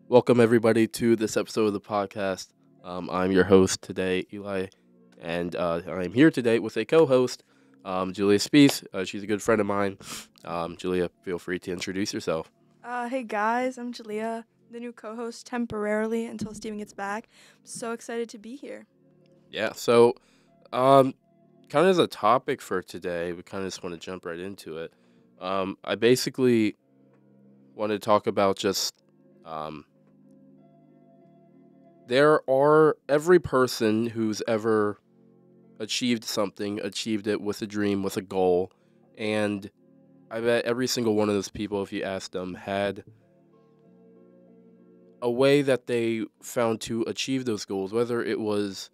Welcome, everybody, to this episode of the podcast. I'm your host today, Eli, and I'm here today with a co host, Julia Speece. She's a good friend of mine. Julia, feel free to introduce yourself. Hey guys, I'm Jalia, the new co-host temporarily until Steven gets back. I'm so excited to be here. Yeah, so um, kind of as a topic for today, we kind of just want to jump right into it. I basically want to talk about just um, there are every person who's ever achieved something, achieved it with a dream, with a goal. And I bet every single one of those people, if you asked them, had a way that they found to achieve those goals, whether it was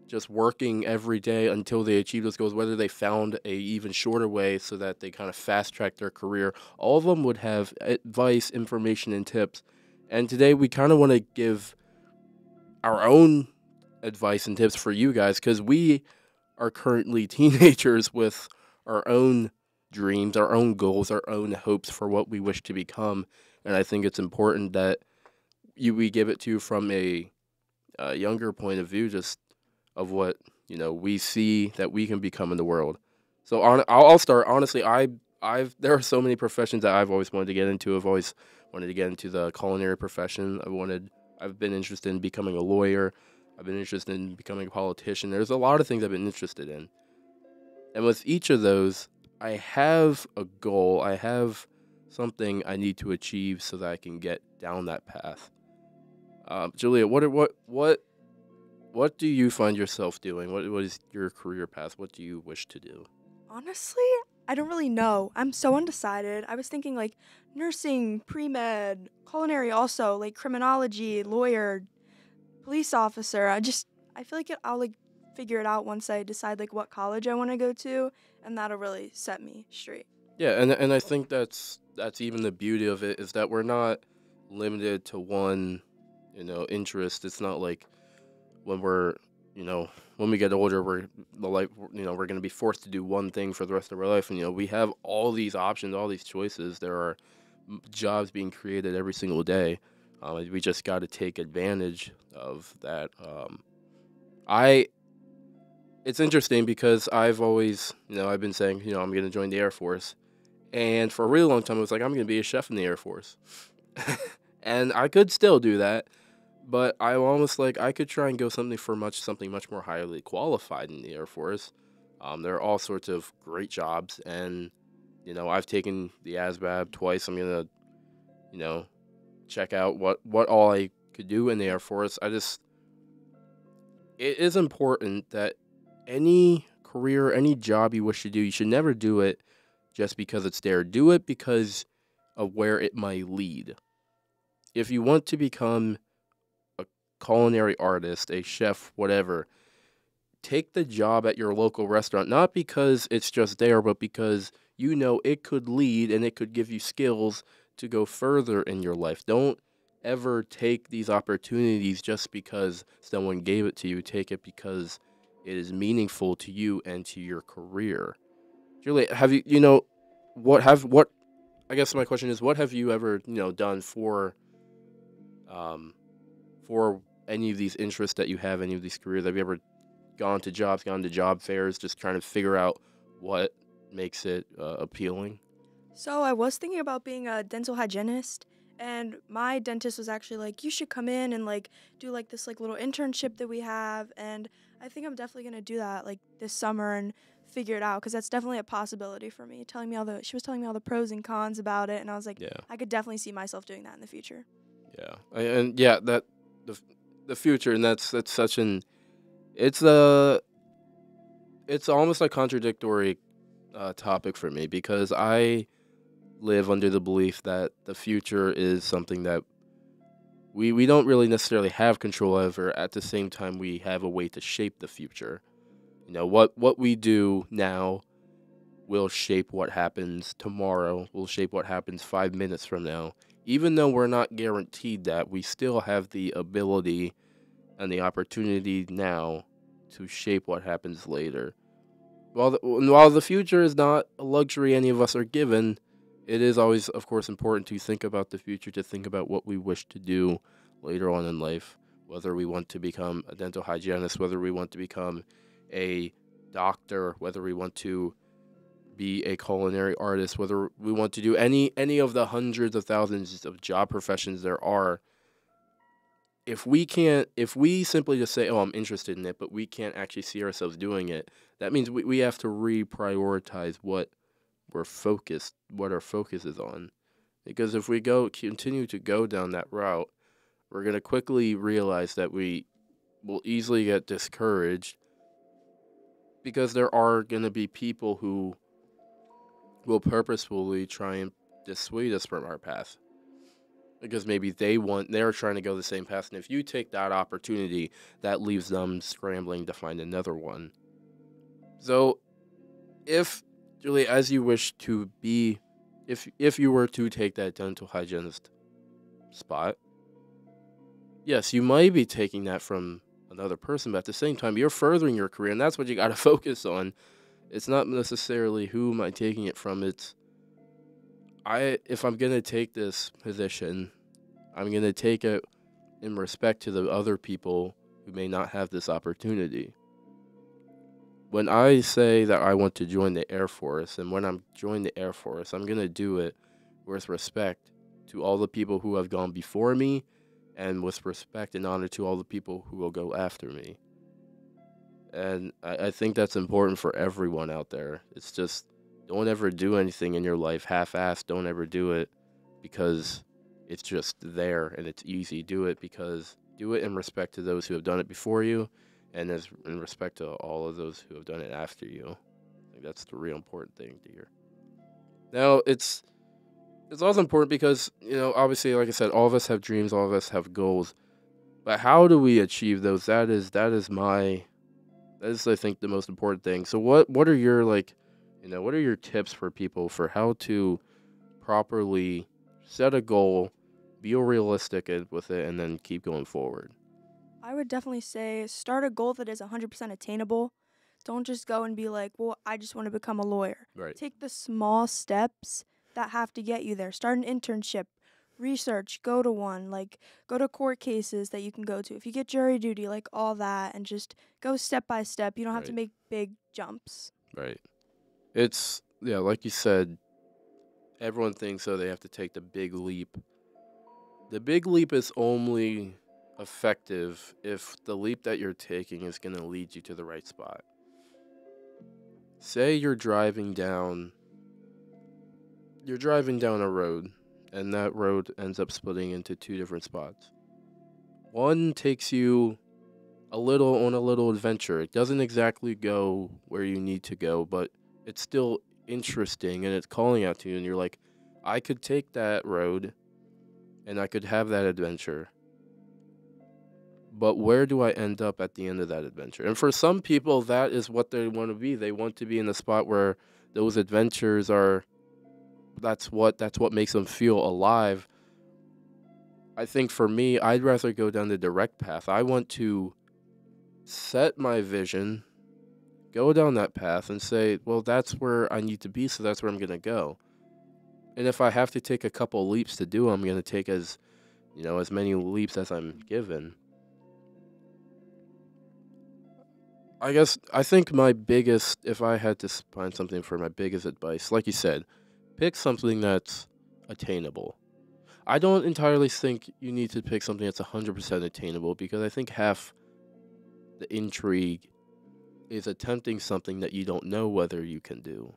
just working every day until they achieved those goals, whether they found a even shorter way so that they kind of fast tracked their career. All of them would have advice, information, and tips. And today we kind of want to give our own advice and tips for you guys because we are currently teenagers with our own dreams, our own goals, our own hopes for what we wish to become. And I think it's important that we give it to you from a younger point of view, just of what we see that we can become in the world. So I'll start. Honestly, I've there are so many professions that I've always wanted to get into. I've always wanted to get into the culinary profession. I've been interested in becoming a lawyer. I've been interested in becoming a politician. There's a lot of things I've been interested in. And with each of those, I have a goal. I have something I need to achieve so that I can get down that path. Julia, what do you find yourself doing? What is your career path? What do you wish to do? Honestly, I don't really know. I'm so undecided. I was thinking like nursing, pre-med, culinary also, like criminology, lawyer, police officer. I feel like I'll like figure it out once I decide like what college I want to go to, and that'll really set me straight. Yeah, and I think that's even the beauty of it is that we're not limited to one, interest. It's not like when when we get older, we're going to be forced to do one thing for the rest of our life. And we have all these options, all these choices. There are jobs being created every single day. We just got to take advantage of that. I It's interesting because I've always, I've been saying, I'm going to join the Air Force, and for a really long time, I was like, I'm going to be a chef in the Air Force, and I could still do that. But I almost like I could try and go something much more highly qualified in the Air Force. There are all sorts of great jobs, and I've taken the ASVAB twice. I'm gonna you know check out what all I could do in the Air Force. It is important that any career, any job you wish to do, you should never do it just because it's there. Do it because of where it might lead. If you want to become a culinary artist, a chef, whatever, take the job at your local restaurant, not because it's just there, but because it could lead and it could give you skills to go further in your life. Don't ever take these opportunities just because someone gave it to you. Take it because it is meaningful to you and to your career. Julie, have what I guess my question is, what have you ever, done um for any of these interests that you have, any of these careers? Have you ever gone to job fairs, just trying to figure out what makes it appealing? So I was thinking about being a dental hygienist, and my dentist was actually like, "You should come in and like do like this like little internship that we have." And I think I'm definitely gonna do that like this summer and figure it out because that's definitely a possibility for me. She was telling me all the pros and cons about it, and I was like, Yeah, I could definitely see myself doing that in the future. yeah, and yeah, that the the future, and that's such an it's a it's almost a contradictory topic for me because I live under the belief that the future is something that we don't really necessarily have control over. At the same time, we have a way to shape the future. What we do now will shape what happens tomorrow, will shape what happens 5 minutes from now. Even though we're not guaranteed that, we still have the ability and the opportunity now to shape what happens later. While the future is not a luxury any of us are given, it is always, of course, important to think about the future, to think about what we wish to do later on in life, whether we want to become a dental hygienist, whether we want to become a doctor, whether we want to be a culinary artist, whether we want to do any of the hundreds of thousands of job professions there are. If we simply just say, oh, I'm interested in it, but we can't actually see ourselves doing it, that means we have to reprioritize what our focus is on. Because if we continue to go down that route, we're going to quickly realize that we will easily get discouraged, because there are going to be people who will purposefully try and dissuade us from our path, because maybe they're trying to go the same path, and if you take that opportunity, that leaves them scrambling to find another one. So, if Julie, as you wish to be, if you were to take that dental hygienist spot, yes, you might be taking that from another person, but at the same time, you're furthering your career, and that's what you got to focus on. It's not necessarily who am I taking it from. It's if I'm gonna take this position, I'm gonna take it in respect to the other people who may not have this opportunity. When I say that I want to join the Air Force, and when I'm joining the Air Force, I'm gonna do it with respect to all the people who have gone before me, and with respect and honor to all the people who will go after me. And I think that's important for everyone out there. It's just, don't ever do anything in your life half-assed. Don't ever do it because it's just there and it's easy. Do it in respect to those who have done it before you, and as in respect to all of those who have done it after you. I think that's the real important thing to hear. Now, it's also important because, obviously, like I said, all of us have dreams, all of us have goals. But how do we achieve those? That is, I think, the most important thing. So what are your, what are your tips for people for how to properly set a goal, be realistic with it, and then keep going forward? I would definitely say start a goal that is 100% attainable. Don't just go and be like, well, I just want to become a lawyer. Right. Take the small steps that have to get you there. Start an internship, research, go to one, go to court cases that you can go to. If you get jury duty, all that, and just go step by step. You don't have to Right. make big jumps. Right. It's, yeah, like you said, everyone thinks so they have to take the big leap. The big leap is only effective if the leap that you're taking is going to lead you to the right spot. Say you're driving down a road, and that road ends up splitting into two different spots. One takes you on a little adventure. It doesn't exactly go where you need to go, but it's still interesting and it's calling out to you, and you're like, I could take that road and I could have that adventure. But where do I end up at the end of that adventure? And for some people, that is what they want to be. They want to be in the spot where those adventures are. That's what makes them feel alive. I think for me, I'd rather go down the direct path. I want to set my vision, go down that path, and say, well, that's where I need to be, so that's where I'm going to go. And if I have to take a couple leaps to do, I'm going to take as many leaps as I'm given. I think my biggest, if I had to find something for my biggest advice, like you said, pick something that's attainable. I don't entirely think you need to pick something that's 100% attainable, because I think half the intrigue is attempting something that you don't know whether you can do.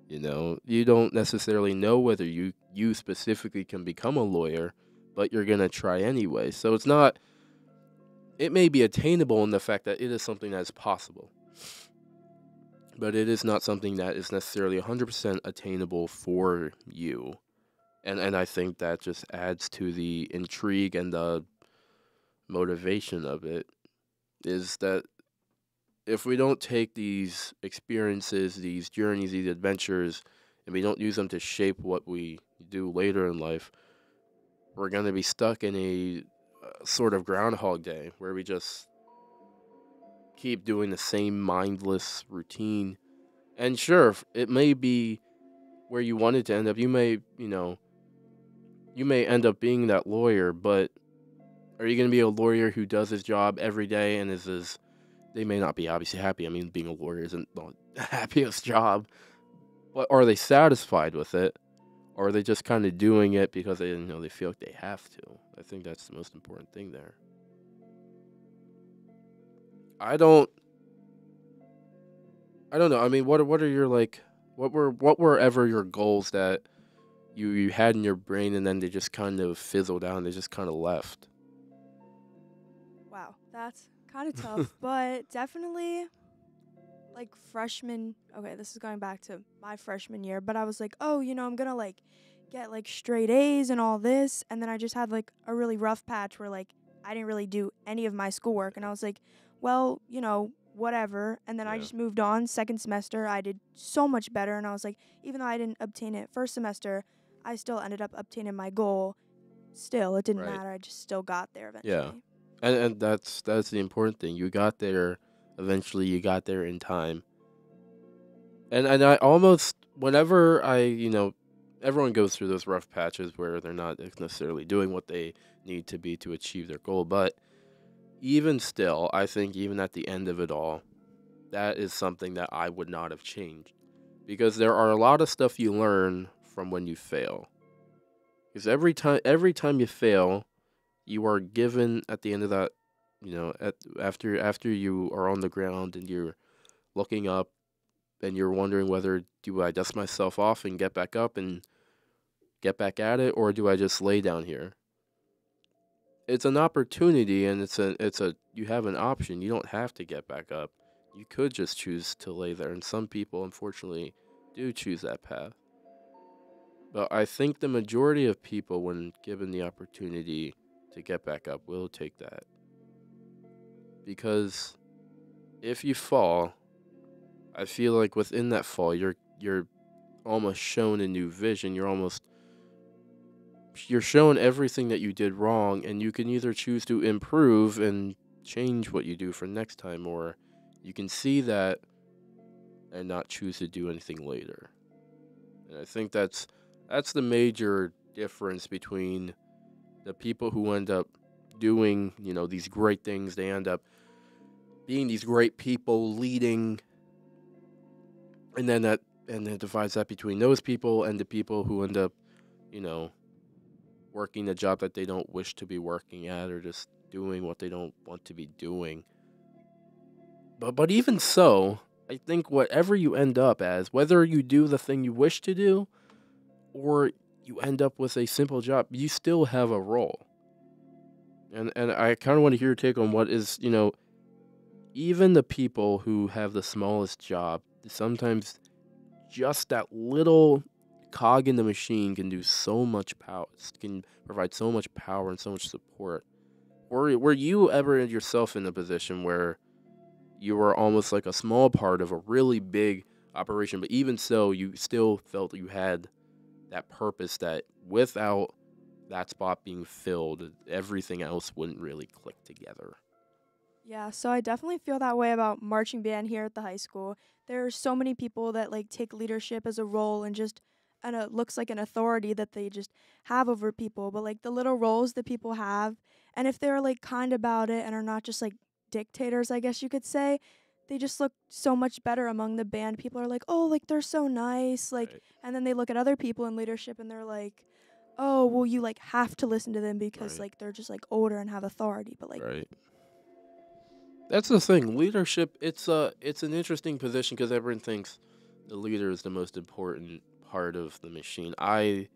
You don't necessarily know whether you specifically can become a lawyer, but you're going to try anyway. So it may be attainable in the fact that it is something that is possible, but it is not something that is necessarily 100% attainable for you. And I think that just adds to the intrigue and the motivation of it, is that if we don't take these experiences, these journeys, these adventures, and we don't use them to shape what we do later in life, we're going to be stuck in a sort of Groundhog Day where we just keep doing the same mindless routine. And sure, it may be where you wanted to end up. You may end up being that lawyer, but are you going to be a lawyer who does his job every day and they may not be obviously happy. I mean, being a lawyer isn't the happiest job, but are they satisfied with it? Or are they just kind of doing it because they feel like they have to? I think that's the most important thing there. I don't I don't know. I mean, what are your like what were ever your goals that you had in your brain and then they just kind of fizzled out and they just kind of left? Wow, that's kind of tough, but definitely like freshman. Okay, this is going back to my freshman year, but I was like, oh, I'm gonna like get like straight A's and all this, and then I just had like a really rough patch where like I didn't really do any of my schoolwork, and I was like, well, whatever. And then I Yeah. just moved on. Second semester, I did so much better, and I was like, even though I didn't obtain it first semester, I still ended up obtaining my goal. Still, it didn't Right. matter. I just still got there Yeah. eventually. And that's the important thing. You got there eventually. You got there in time. And I almost whenever everyone goes through those rough patches where they're not necessarily doing what they need to be to achieve their goal, but even still, I think even at the end of it all, that is something that I would not have changed because there are a lot of stuff you learn from when you fail. Because every time you fail, you are given at the end of that, after you are on the ground and you're looking up and you're wondering whether do I dust myself off and get back up and get back at it, or do I just lay down here? It's an opportunity, and it's a you have an option. You don't have to get back up. You could just choose to lay there, and some people, unfortunately, do choose that path. But I think the majority of people, when given the opportunity to get back up, will take that. Because if you fall, I feel like within that fall, you're almost shown a new vision. You're shown everything that you did wrong, and you can either choose to improve and change what you do for next time, or you can see that and not choose to do anything later. And I think that's the major difference between the people who end up doing, these great things. They end up being these great people leading, and then divides that between those people and the people who end up, you know, working a job that they don't wish to be working at or just doing what they don't want to be doing. But even so, I think whatever you end up as, whether you do the thing you wish to do or you end up with a simple job, you still have a role. And I kind of want to hear your take on what is, even the people who have the smallest job, sometimes just that little cog in the machine can do so much power, can provide so much power and so much support. Were you ever yourself in a position where you were almost like a small part of a really big operation, but even so, you still felt you had that purpose that without that spot being filled, everything else wouldn't really click together? Yeah, so I definitely feel that way about marching band here at the high school. There are so many people that like take leadership as a role and just and it looks like an authority that they just have over people, but like the little roles that people have and if they're like kind about it and are not just like dictators, I guess you could say, they just look so much better among the band. People are like, "Oh, like they're so nice." Like Right, and then they look at other people in leadership and they're like, "Oh, well you like have to listen to them because right, like they're just like older and have authority." But like right. That's the thing. Leadership, it's an interesting position because everyone thinks the leader is the most important part of the machine. I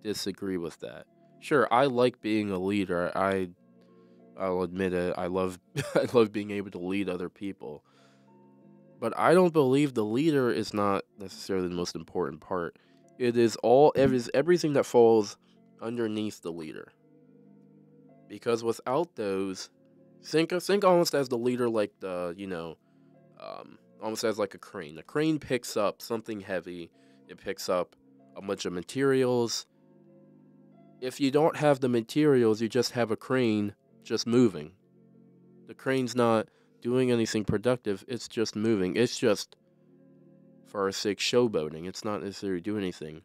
disagree with that. Sure, I like being a leader. I'll admit it. I love I love being able to lead other people. But I don't believe the leader is not necessarily the most important part. It is everything that falls underneath the leader. Because without those, think almost as the leader, like almost as like a crane. The crane picks up something heavy. It picks up a bunch of materials. If you don't have the materials, you just have a crane just moving. The crane's not doing anything productive. It's just moving. It's just for our sake showboating. It's not necessarily doing anything.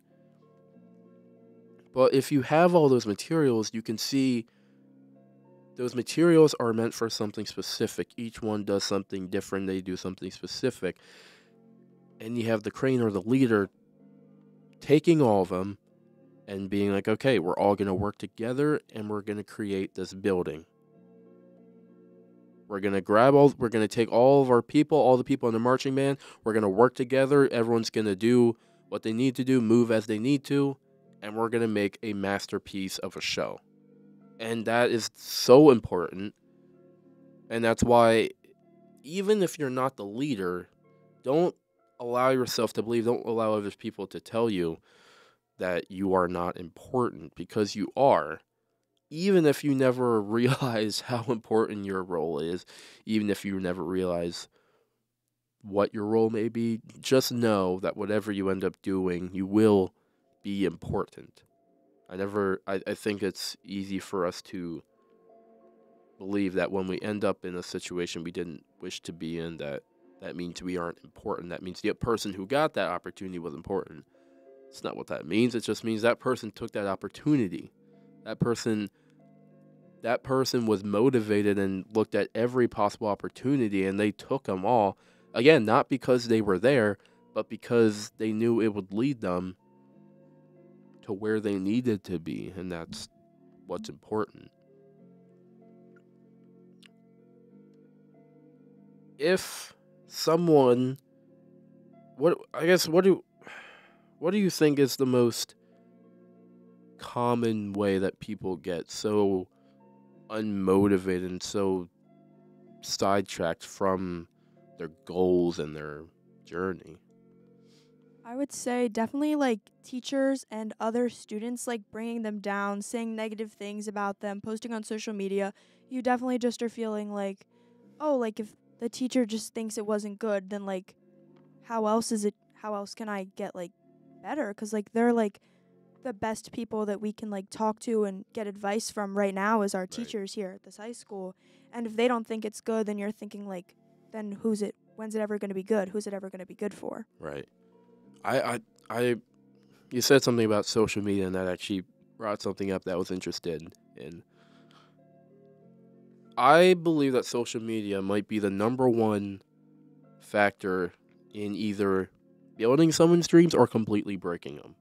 But if you have all those materials, you can see those materials are meant for something specific. Each one does something different. They do something specific. And you have the crane or the leader taking all of them and being like, okay, we're all going to work together and we're going to create this building. We're going to take all of our people, all the people in the marching band. We're going to work together. Everyone's going to do what they need to do, move as they need to. And we're going to make a masterpiece of a show. And that is so important. And that's why, even if you're not the leader, don't allow yourself to believe, don't allow other people to tell you that you are not important, because you are. Even if you never realize how important your role is, even if you never realize what your role may be, just know that whatever you end up doing, you will be important. I think it's easy for us to believe that when we end up in a situation we didn't wish to be in, that means we aren't important. That means the person who got that opportunity was important. It's not what that means. It just means that person took that opportunity. That person was motivated and looked at every possible opportunity, and they took them all. Again, not because they were there, but because they knew it would lead them to where they needed to be, and that's what's important. If someone, what do you think is the most common way that people get so unmotivated and so sidetracked from their goals and their journey? I would say definitely like teachers and other students like bringing them down, saying negative things about them, posting on social media. You definitely just are feeling like, oh, like if the teacher just thinks it wasn't good, then like how else can I get like better? Cuz like they're like the best people that we can like talk to and get advice from right now is our Right. teachers here at this high school. And if they don't think it's good, then you're thinking like, then when's it ever going to be good? Who's it ever going to be good for? Right. You said something about social media, and that actually brought something up that I was interested in. I believe that social media might be the number one factor in either building someone's dreams or completely breaking them.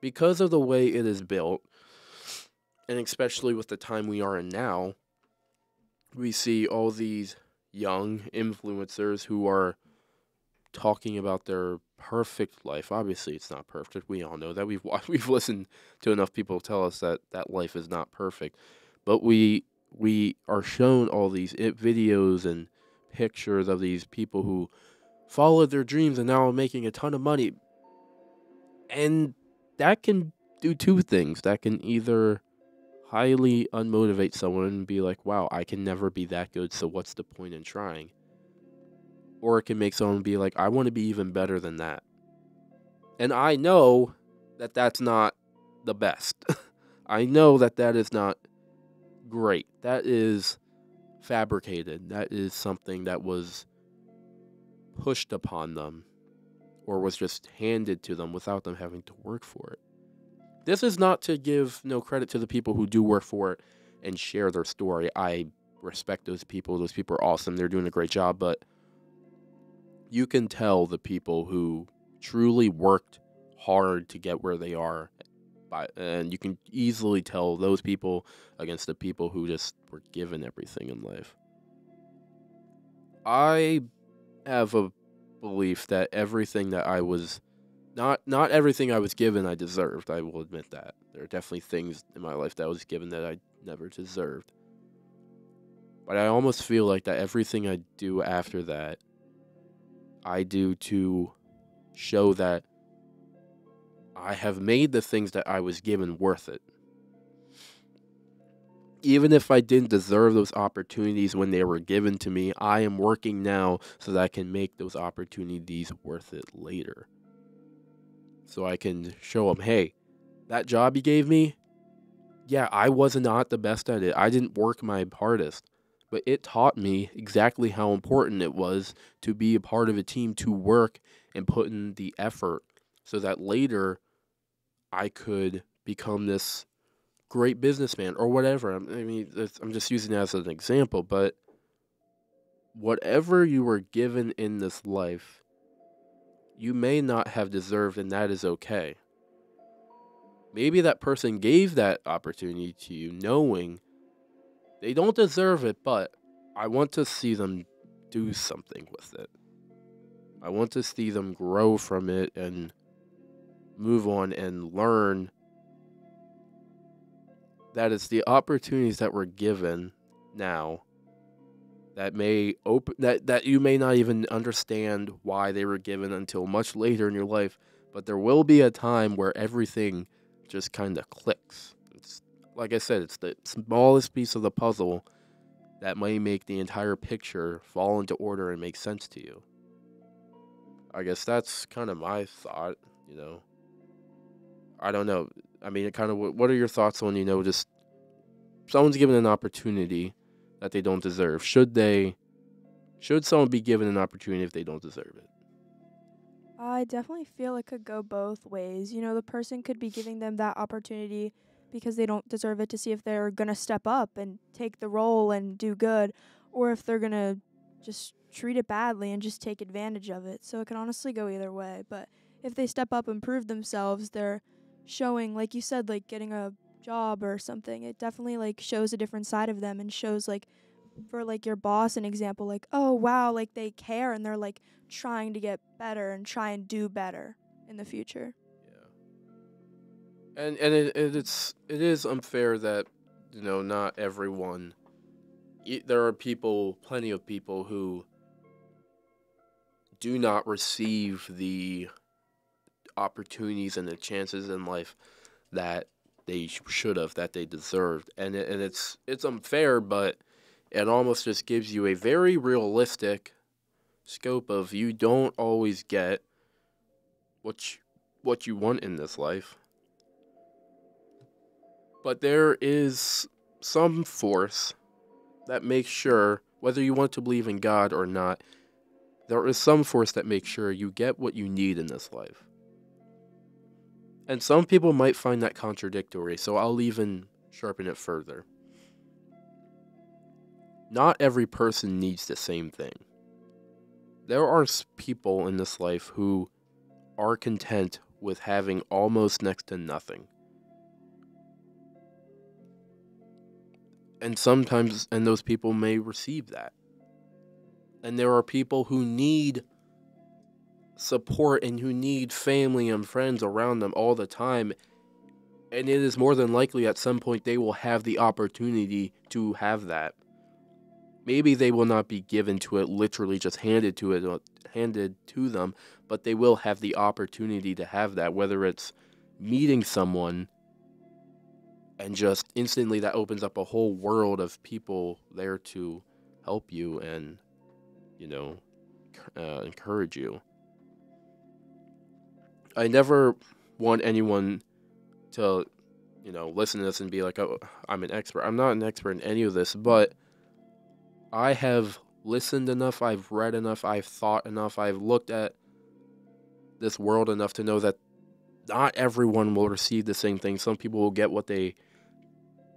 Because of the way it is built, and especially with the time we are in now, we see all these young influencers who are talking about their perfect life. Obviously, it's not perfect. We all know that. We've listened to enough people tell us that life is not perfect. But we are shown all these videos and pictures of these people who followed their dreams and now are making a ton of money. And that can do two things. That can either highly unmotivate someone and be like, wow, I can never be that good, so what's the point in trying? Or it can make someone be like, I want to be even better than that. And I know that that's not the best. I know that is not great. That is fabricated. That is something that was pushed upon them or was just handed to them without them having to work for it. This is not to give no credit to the people who do work for it and share their story. I respect those people. Those people are awesome. They're doing a great job. But you can tell the people who truly worked hard to get where they are. And you can easily tell those people against the people who just were given everything in life. I have a belief that everything that I was... Not everything I was given I deserved, I will admit that. There are definitely things in my life that I was given that I never deserved. But I almost feel like that everything I do after that, I do to show that I have made the things that I was given worth it. Even if I didn't deserve those opportunities when they were given to me, I am working now so that I can make those opportunities worth it later. So I can show them, hey, that job you gave me, yeah, I was not the best at it. I didn't work my hardest. But it taught me exactly how important it was to be a part of a team, to work and put in the effort so that later I could become this great businessman or whatever. I'm just using that as an example, but whatever you were given in this life, you may not have deserved, and that is okay. Maybe that person gave that opportunity to you knowing they don't deserve it, but I want to see them do something with it. I want to see them grow from it and move on and learn that it's the opportunities that were given now that may open that you may not even understand why they were given until much later in your life, but there will be a time where everything just kind of clicks. It's like I said, it's the smallest piece of the puzzle that may make the entire picture fall into order and make sense to you. I guess that's kind of my thought, you know. I don't know. I mean, what are your thoughts on, just someone's given an opportunity that they don't deserve? Should someone be given an opportunity if they don't deserve it? I definitely feel it could go both ways. You know, the person could be giving them that opportunity because they don't deserve it, to see if they're going to step up and take the role and do good, or if they're going to just treat it badly and just take advantage of it. So it can honestly go either way. But if they step up and prove themselves, they're showing, like you said, like getting a job or something. It definitely like shows a different side of them, and shows like, for like your boss an example, like, oh wow, like they care and they're like trying to get better and try and do better in the future. Yeah, and it is unfair that not everyone. There are plenty of people who do not receive the opportunities and the chances in life that they should have, that they deserved, and it's unfair, but it almost just gives you a very realistic scope of you don't always get what you want in this life. But there is some force that makes sure, whether you want to believe in God or not, there is some force that makes sure you get what you need in this life. And some people might find that contradictory, so I'll even sharpen it further. Not every person needs the same thing. There are people in this life who are content with having almost next to nothing. And those people may receive that. And there are people who need support and who need family and friends around them all the time. And it is more than likely at some point they will have the opportunity to have that. Maybe they will not be given to it, literally just handed to them, but they will have the opportunity to have that, whether it's meeting someone and just instantly that opens up a whole world of people there to help you and, encourage you. I never want anyone to, listen to this and be like, oh, I'm an expert. I'm not an expert in any of this, but I have listened enough, I've read enough, I've thought enough, I've looked at this world enough to know that not everyone will receive the same thing. Some people will get what they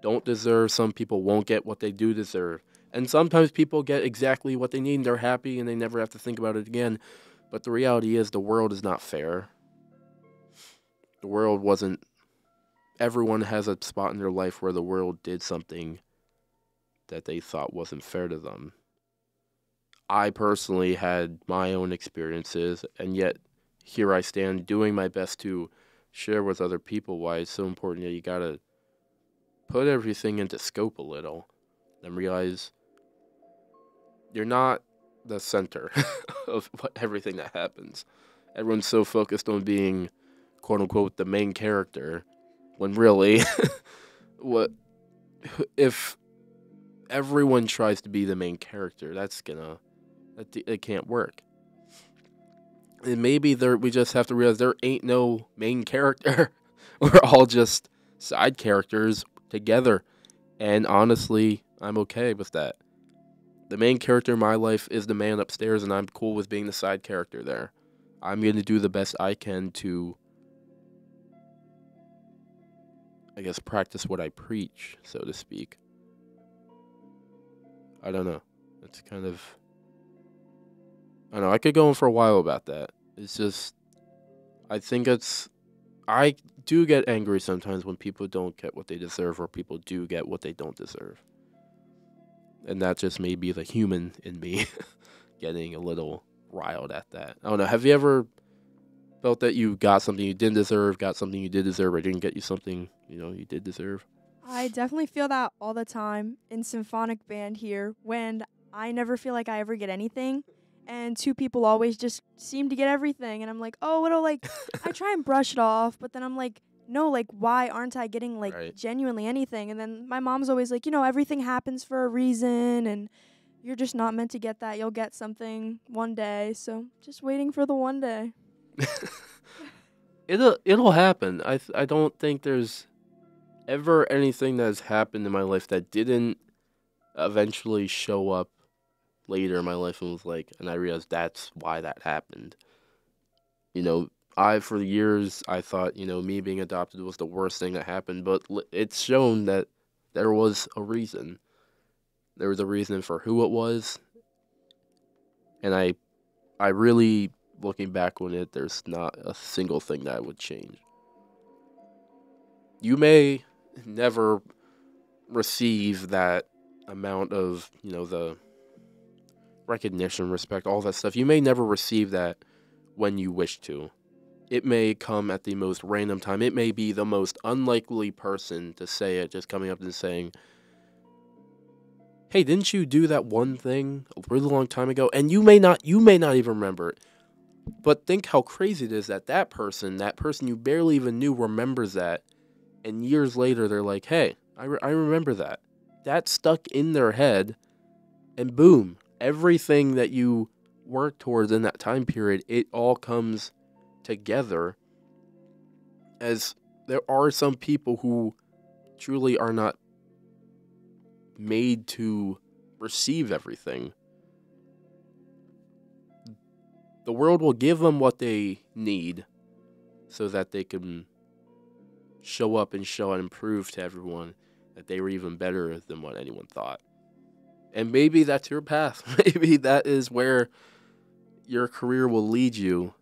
don't deserve, some people won't get what they do deserve. And sometimes people get exactly what they need and they're happy and they never have to think about it again. But the reality is the world is not fair. The world wasn't... Everyone has a spot in their life where the world did something that they thought wasn't fair to them. I personally had my own experiences, and yet here I stand doing my best to share with other people why it's so important that you gotta put everything into scope a little and realize you're not the center of everything that happens. Everyone's so focused on being, quote unquote, the main character, when really, if everyone tries to be the main character, it can't work. And maybe we just have to realize there ain't no main character. We're all just side characters together. And honestly, I'm okay with that. The main character in my life is the man upstairs, and I'm cool with being the side character there. I'm going to do the best I can to, I guess, practice what I preach, so to speak. I don't know. It's kind of, I don't know. I could go on for a while about that. It's just, I think I do get angry sometimes when people don't get what they deserve, or people do get what they don't deserve. And that just may be the human in me getting a little riled at that. I don't know. Have you ever felt that you got something you didn't deserve, got something you did deserve, or didn't get you something, you did deserve? I definitely feel that all the time in symphonic band here when I never feel like I ever get anything. And two people always just seem to get everything. And I'm like, oh, it'll like, I try and brush it off. But then I'm like, no, like, why aren't I getting like Right. genuinely anything? And then my mom's always like, everything happens for a reason. And you're just not meant to get that. You'll get something one day. So just waiting for the one day. It'll happen. I don't think there's ever anything that's happened in my life that didn't eventually show up later in my life and was like, and I realized that's why that happened. For years I thought, me being adopted was the worst thing that happened, but it's shown that there was a reason. There was a reason for who it was, and I really, looking back on it, there's not a single thing that I would change. You may never receive that amount of, the recognition, respect, all that stuff. You may never receive that when you wish to. It may come at the most random time. It may be the most unlikely person to say it, just coming up and saying, hey, didn't you do that one thing a really long time ago? And you may not even remember it. But think how crazy it is that person you barely even knew, remembers that. And years later, they're like, hey, I remember that. That stuck in their head. And boom, everything that you worked towards in that time period, it all comes together. As there are some people who truly are not made to receive everything. The world will give them what they need so that they can show up and show and prove to everyone that they were even better than what anyone thought. And maybe that's your path. Maybe that is where your career will lead you,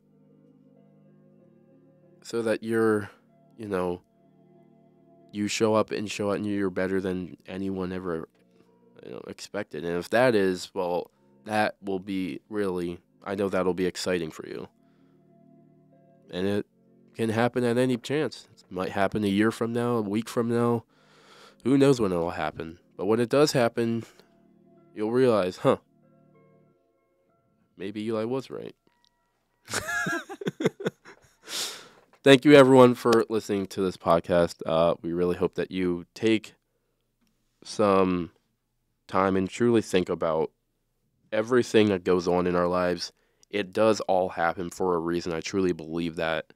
so that you're, you show up and you're better than anyone ever, expected. And if that is, well, that will be really, I know that'll be exciting for you. And it can happen at any chance. It might happen a year from now, a week from now. Who knows when it'll happen? But when it does happen, you'll realize, maybe Eli was right. Thank you, everyone, for listening to this podcast. We really hope that you take some time and truly think about everything that goes on in our lives. It does all happen for a reason. I truly believe that.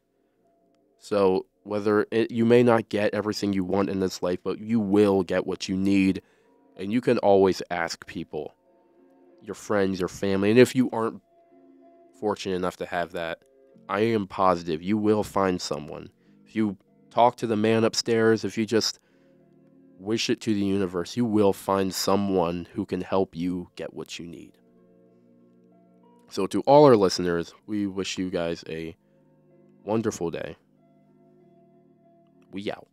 So you may not get everything you want in this life, but you will get what you need. And you can always ask people, your friends, your family. And if you aren't fortunate enough to have that, I am positive you will find someone. If you talk to the man upstairs, if you just wish it to the universe, you will find someone who can help you get what you need. So to all our listeners, we wish you guys a wonderful day. We out.